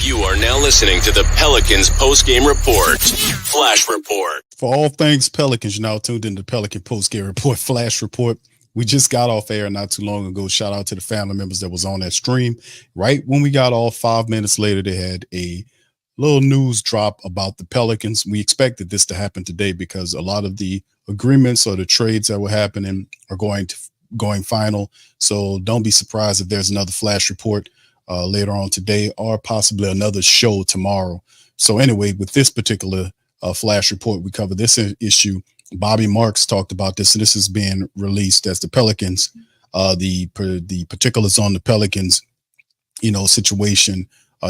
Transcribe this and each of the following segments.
You are now listening to the Pelicans Postgame Report, Flash Report. For all things Pelicans, you're now tuned into the Pelican Postgame Report, Flash Report. We just got off air not too long ago. Shout out to the family members that was on that stream. Right when we got off, 5 minutes later, they had a little news drop about the Pelicans. We expected this to happen today because a lot of the agreements or the trades that were happening are going final. So don't be surprised if there's another Flash Report later on today or possibly another show tomorrow. So anyway, with this particular Flash Report, we cover this issue. Bobby Marks talked about this, and this is being released as the Pelicans, the particulars on the Pelicans, situation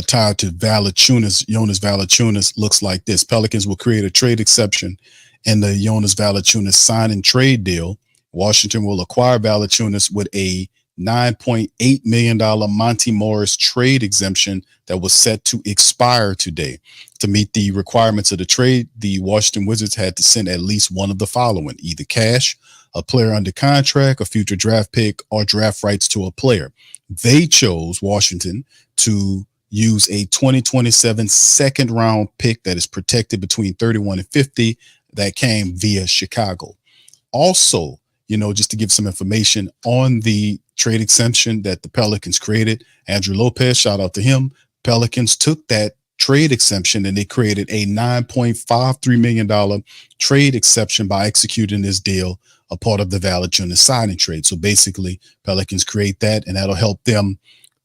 tied to Valanciunas, Jonas Valanciunas looks like this. Pelicans will create a trade exception in the Jonas Valanciunas sign and trade deal. Washington will acquire Valanciunas with a $9.8 million Monty Morris trade exemption that was set to expire today. To meet the requirements of the trade, the Washington Wizards had to send at least one of the following: either cash, a player under contract, a future draft pick, or draft rights to a player. They chose, Washington, to use a 2027 second round pick that is protected between 31 and 50 that came via Chicago. Also, just to give some information on the trade exemption that the Pelicans created, Andrew Lopez, shout out to him. Pelicans took that trade exemption and they created a $9.53 million trade exception by executing this deal, a part of the Valanciunas signing trade. So basically, Pelicans create that, and that'll help them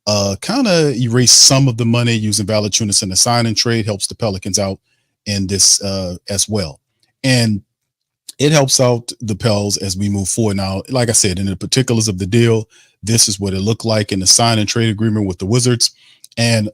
kind of erase some of the money using Valanciunas in the signing trade, helps the Pelicans out in this as well. And it helps out the Pels as we move forward. Now, like I said, in the particulars of the deal, this is what it looked like in the sign and trade agreement with the Wizards. And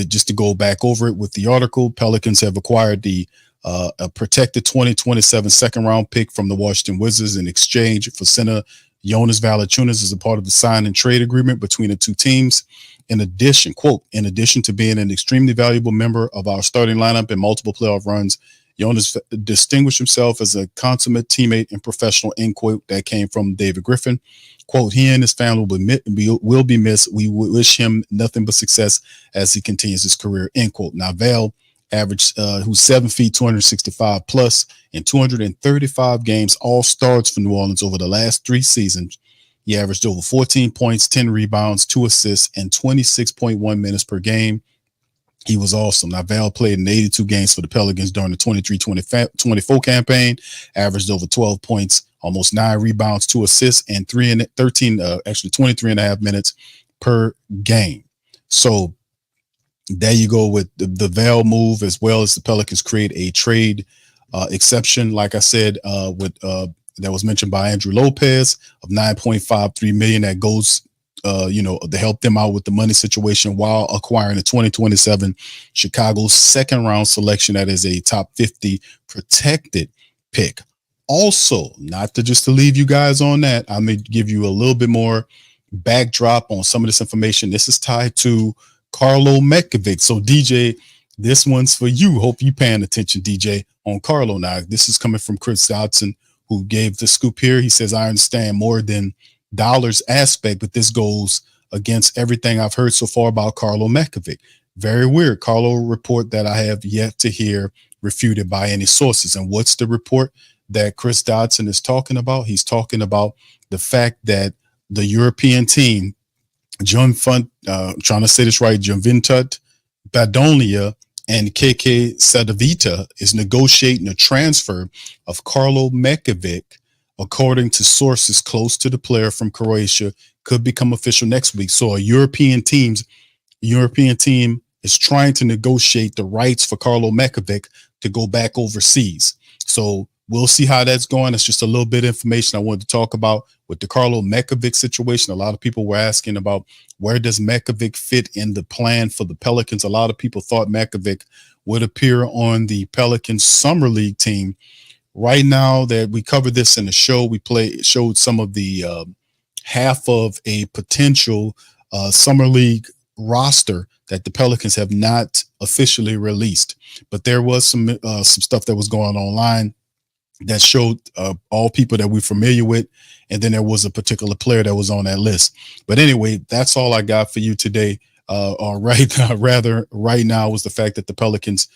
just to go back over it with the article, Pelicans have acquired a protected 2027 second round pick from the Washington Wizards in exchange for center Jonas Valanciunas as a part of the sign and trade agreement between the two teams. In addition, quote, in addition to being an extremely valuable member of our starting lineup in multiple playoff runs, Jonas distinguished himself as a consummate teammate and professional, end quote. That came from David Griffin. Quote, he and his family will be missed. We wish him nothing but success as he continues his career, end quote. Now, Val averaged, who's 7 feet, 265 plus in 235 games, all starts for New Orleans over the last 3 seasons. He averaged over 14 points, 10 rebounds, 2 assists, and 26.1 minutes per game. He was awesome. Now, Val played in 82 games for the Pelicans during the 23-24 campaign, averaged over 12 points, almost 9 rebounds, 2 assists, and 23 and a half minutes per game. So there you go with the Val move, as well as the Pelicans create a trade exception, like I said, that was mentioned by Andrew Lopez, of $9.53 million that goes to help them out with the money situation while acquiring a 2027 Chicago second round selection that is a top 50 protected pick. Also, not to leave you guys on that, I'm going to give you a little bit more backdrop on some of this information. This is tied to Karlo Matkovic. So DJ, this one's for you. Hope you paying attention, DJ, on Karlo. Now, this is coming from Chris Dodson, who gave the scoop here. He says, I understand more than dollars aspect, but this goes against everything I've heard so far about Karlo Matkovic. Very weird. Karlo report that I have yet to hear refuted by any sources. And what's the report that Chris Dodson is talking about? He's talking about the fact that the European team, trying to say this right, Juventud Badonia and KK Sadovita is negotiating a transfer of Karlo Matkovic. According to sources close to the player from Croatia, could become official next week. So a European team is trying to negotiate the rights for Karlo Matkovic to go back overseas. So we'll see how that's going. It's just a little bit of information I wanted to talk about with the Karlo Matkovic situation. A lot of people were asking about where does Matkovic fit in the plan for the Pelicans. A lot of people thought Matkovic would appear on the Pelicans Summer League team. Right now that we covered this in the show, we showed some of the half of a potential Summer League roster that the Pelicans have not officially released. But there was some stuff that was going on online that showed all people that we're familiar with. And then there was a particular player that was on that list. But anyway, that's all I got for you today. or right now was the fact that the Pelicans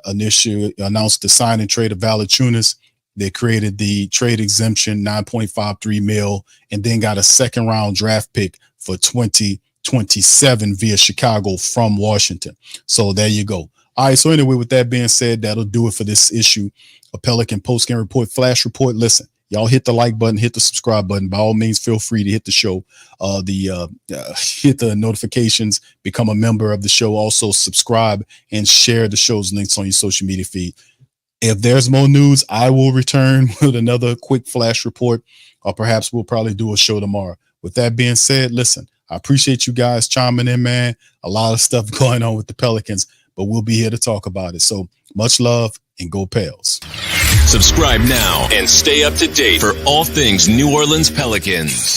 initially announced the sign and trade of Valanciunas. They created the trade exemption, $9.53 million, and then got a second round draft pick for 2027 via Chicago from Washington. So there you go. All right. So anyway, with that being said, that'll do it for this issue of Pelican Postgame Report Flash Report. Listen, y'all hit the like button, hit the subscribe button. By all means, feel free to hit the show, hit the notifications, become a member of the show. Also subscribe and share the show's links on your social media feed. If there's more news, I will return with another quick flash report, or perhaps we'll probably do a show tomorrow. With that being said, listen, I appreciate you guys chiming in, man. A lot of stuff going on with the Pelicans, but we'll be here to talk about it. So much love and go Pels. Subscribe now and stay up to date for all things New Orleans Pelicans.